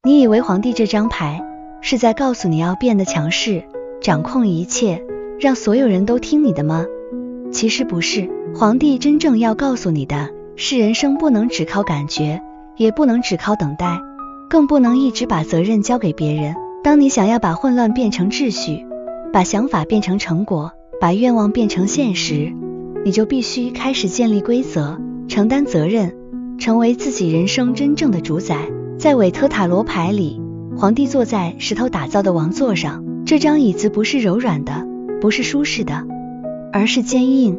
你以为皇帝这张牌是在告诉你要变得强势，掌控一切，让所有人都听你的吗？其实不是，皇帝真正要告诉你的是，人生不能只靠感觉，也不能只靠等待，更不能一直把责任交给别人。当你想要把混乱变成秩序，把想法变成成果，把愿望变成现实，你就必须开始建立规则，承担责任，成为自己人生真正的主宰。在韦特塔罗牌里，皇帝坐在石头打造的王座上，这张椅子不是柔软的，不是舒适的，而是坚硬、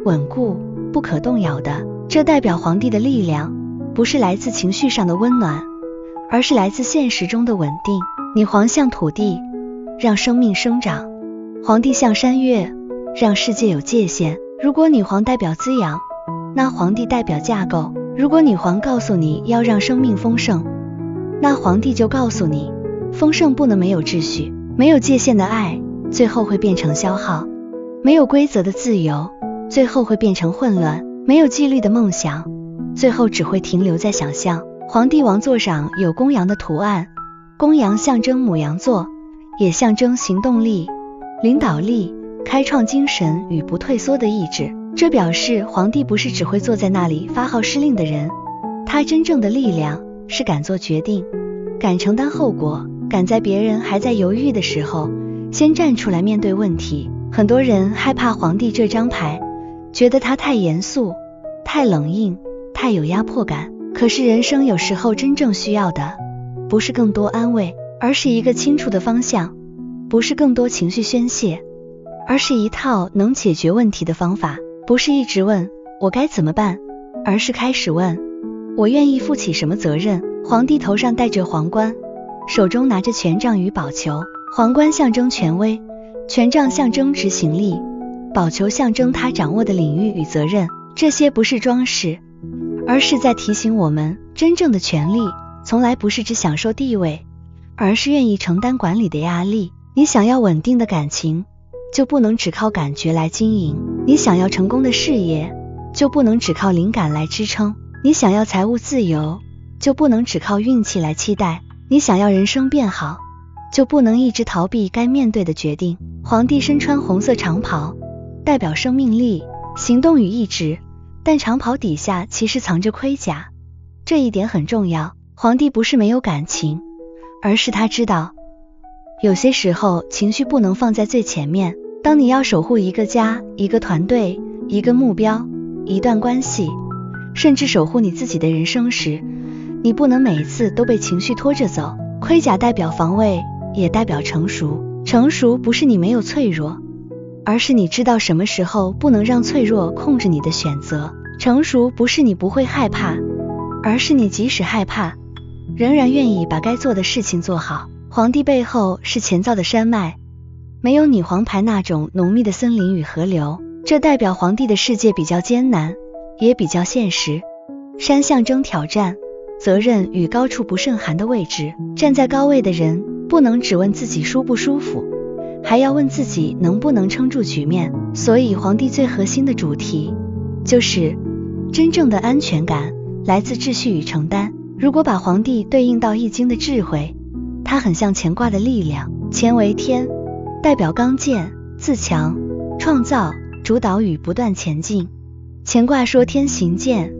稳固、不可动摇的。这代表皇帝的力量不是来自情绪上的温暖，而是来自现实中的稳定。你皇像土地，让生命生长；皇帝像山岳，让世界有界限。如果女皇代表滋养，那皇帝代表架构；如果女皇告诉你要让生命丰盛，那皇帝就告诉你，丰盛不能没有秩序，没有界限的爱，最后会变成消耗；没有规则的自由，最后会变成混乱；没有纪律的梦想，最后只会停留在想象。皇帝王座上有公羊的图案，公羊象征牡羊座，也象征行动力、领导力、开创精神与不退缩的意志。这表示皇帝不是只会坐在那里发号施令的人，他真正的力量是敢做决定，敢承担后果，敢在别人还在犹豫的时候先站出来面对问题。很多人害怕皇帝这张牌，觉得他太严肃、太冷硬、太有压迫感。可是人生有时候真正需要的不是更多安慰，而是一个清楚的方向；不是更多情绪宣泄，而是一套能解决问题的方法；不是一直问我该怎么办，而是开始问我愿意负起什么责任。皇帝头上戴着皇冠，手中拿着权杖与宝球。皇冠象征权威，权杖象征执行力，宝球象征他掌握的领域与责任。这些不是装饰，而是在提醒我们，真正的权力从来不是只享受地位，而是愿意承担管理的压力。你想要稳定的感情，就不能只靠感觉来经营；你想要成功的事业，就不能只靠灵感来支撑；你想要财务自由，就不能只靠运气来期待；你想要人生变好，就不能一直逃避该面对的决定。皇帝身穿红色长袍，代表生命力、行动与意志，但长袍底下其实藏着盔甲，这一点很重要。皇帝不是没有感情，而是他知道有些时候情绪不能放在最前面。当你要守护一个家、一个团队、一个目标、一段关系，甚至守护你自己的人生时，你不能每一次都被情绪拖着走。盔甲代表防卫，也代表成熟。成熟不是你没有脆弱，而是你知道什么时候不能让脆弱控制你的选择。成熟不是你不会害怕，而是你即使害怕，仍然愿意把该做的事情做好。皇帝背后是前造的山脉，没有女皇牌那种浓密的森林与河流，这代表皇帝的世界比较艰难，也比较现实。山象征挑战、责任与高处不胜寒的位置。站在高位的人不能只问自己舒不舒服，还要问自己能不能撑住局面。所以皇帝最核心的主题就是真正的安全感来自秩序与承担。如果把皇帝对应到易经的智慧，它很像乾卦的力量。乾为天，代表刚健、自强、创造、主导与不断前进。乾卦说天行健，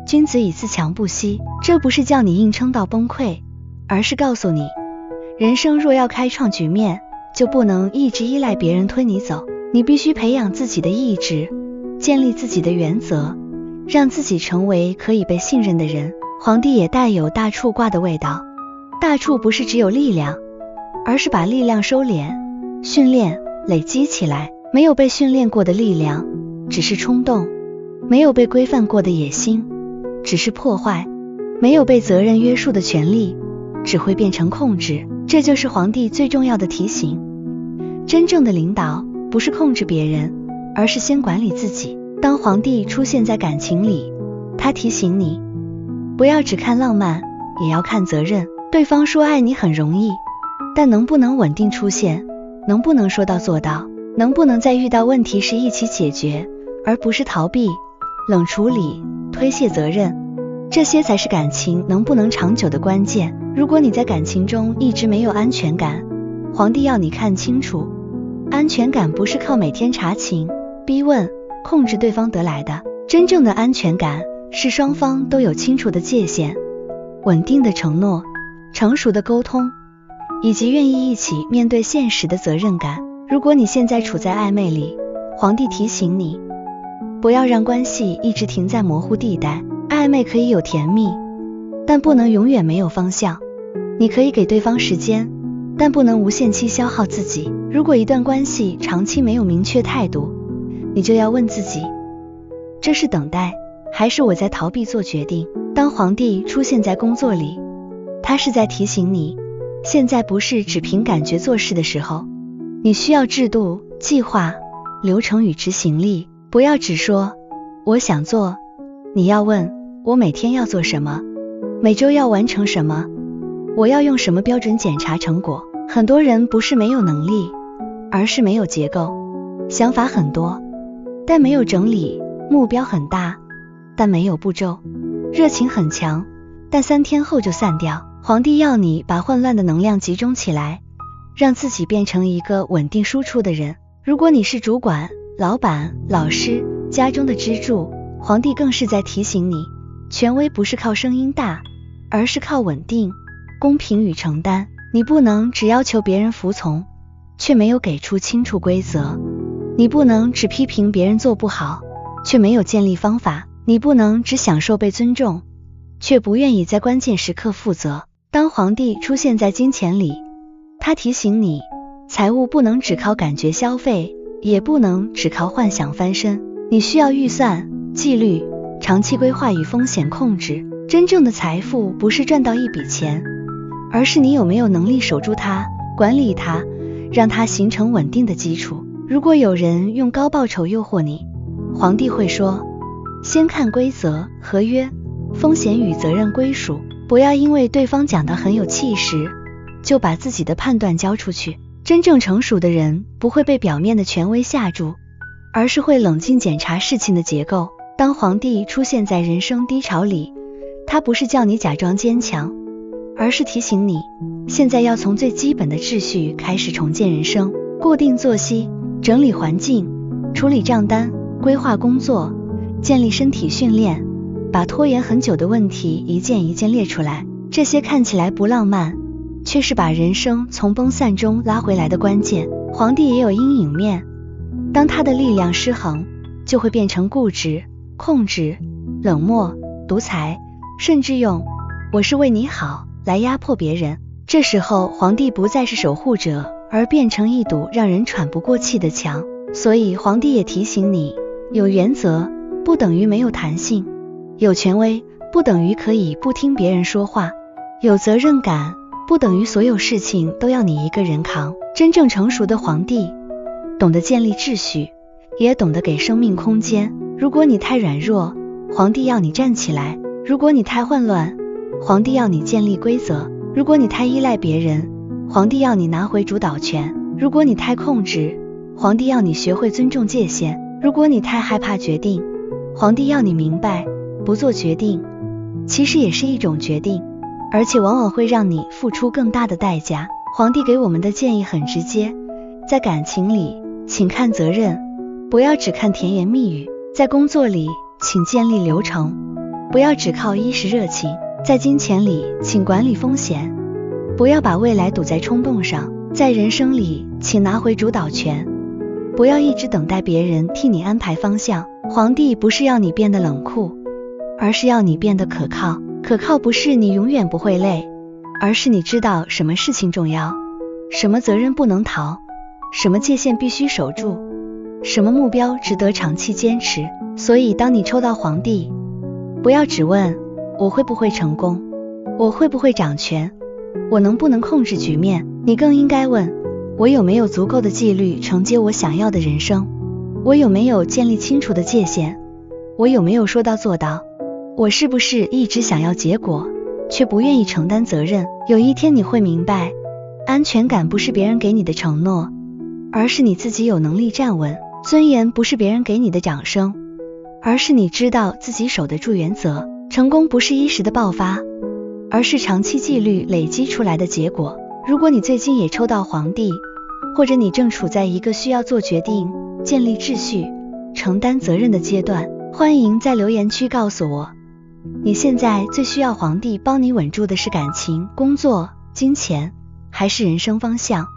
君子以自强不息。这不是叫你硬撑到崩溃，而是告诉你，人生若要开创局面，就不能一直依赖别人推你走，你必须培养自己的意志，建立自己的原则，让自己成为可以被信任的人。皇帝也带有大处卦的味道，大处不是只有力量，而是把力量收敛、训练、累积起来。没有被训练过的力量只是冲动，没有被规范过的野心只是破坏，没有被责任约束的权利只会变成控制。这就是皇帝最重要的提醒。真正的领导不是控制别人，而是先管理自己。当皇帝出现在感情里，他提醒你，不要只看浪漫，也要看责任。对方说爱你很容易，但能不能稳定出现，能不能说到做到，能不能在遇到问题时一起解决，而不是逃避、冷处理、推卸责任。这些才是感情能不能长久的关键。如果你在感情中一直没有安全感，皇帝要你看清楚，安全感不是靠每天查情、逼问、控制对方得来的，真正的安全感是双方都有清楚的界限、稳定的承诺、成熟的沟通，以及愿意一起面对现实的责任感。如果你现在处在暧昧里，皇帝提醒你，不要让关系一直停在模糊地带。暧昧可以有甜蜜，但不能永远没有方向。你可以给对方时间，但不能无限期消耗自己。如果一段关系长期没有明确态度，你就要问自己，这是等待，还是我在逃避做决定？当皇帝出现在工作里，他是在提醒你，现在不是只凭感觉做事的时候，你需要制度、计划、流程与执行力。不要只说我想做，你要问我每天要做什么，每周要完成什么，我要用什么标准检查成果。很多人不是没有能力，而是没有结构，想法很多，但没有整理，目标很大，但没有步骤，热情很强，但3天后就散掉。皇帝要你把混乱的能量集中起来，让自己变成一个稳定输出的人。如果你是主管、老板、老师，家中的支柱，皇帝更是在提醒你，权威不是靠声音大，而是靠稳定、公平与承担。你不能只要求别人服从，却没有给出清楚规则。你不能只批评别人做不好，却没有建立方法。你不能只享受被尊重，却不愿意在关键时刻负责。当皇帝出现在金钱里，他提醒你，财务不能只靠感觉消费，也不能只靠幻想翻身。你需要预算、纪律、长期规划与风险控制。真正的财富不是赚到一笔钱，而是你有没有能力守住它，管理它，让它形成稳定的基础。如果有人用高报酬诱惑你，皇帝会说，先看规则、合约、风险与责任归属，不要因为对方讲得很有气势，就把自己的判断交出去。真正成熟的人不会被表面的权威吓住，而是会冷静检查事情的结构。当皇帝出现在人生低潮里，他不是叫你假装坚强，而是提醒你，现在要从最基本的秩序开始重建人生。固定作息，整理环境，处理账单，规划工作，建立身体训练，把拖延很久的问题一件一件列出来。这些看起来不浪漫，却是把人生从崩散中拉回来的关键。皇帝也有阴影面，当他的力量失衡，就会变成固执、控制、冷漠、独裁，甚至用我是为你好来压迫别人。这时候皇帝不再是守护者，而变成一堵让人喘不过气的墙。所以皇帝也提醒你，有原则不等于没有弹性，有权威不等于可以不听别人说话，有责任感不等于所有事情都要你一个人扛。真正成熟的皇帝懂得建立秩序，也懂得给生命空间。如果你太软弱，皇帝要你站起来；如果你太混乱，皇帝要你建立规则；如果你太依赖别人，皇帝要你拿回主导权；如果你太控制，皇帝要你学会尊重界限；如果你太害怕决定，皇帝要你明白，不做决定其实也是一种决定，而且往往会让你付出更大的代价。皇帝给我们的建议很直接，在感情里，请看责任，不要只看甜言蜜语；在工作里，请建立流程，不要只靠一时热情；在金钱里，请管理风险，不要把未来赌在冲动上；在人生里，请拿回主导权，不要一直等待别人替你安排方向。皇帝不是要你变得冷酷，而是要你变得可靠。可靠不是你永远不会累，而是你知道什么事情重要，什么责任不能逃，什么界限必须守住，什么目标值得长期坚持。所以当你抽到皇帝，不要只问我会不会成功，我会不会掌权，我能不能控制局面，你更应该问，我有没有足够的纪律承接我想要的人生，我有没有建立清楚的界限，我有没有说到做到，我是不是一直想要结果，却不愿意承担责任。有一天你会明白，安全感不是别人给你的承诺，而是你自己有能力站稳；尊严不是别人给你的掌声，而是你知道自己守得住原则。成功不是一时的爆发，而是长期纪律累积出来的结果。如果你最近也抽到皇帝，或者你正处在一个需要做决定、建立秩序、承担责任的阶段，欢迎在留言区告诉我，你现在最需要皇帝帮你稳住的是感情、工作、金钱，还是人生方向？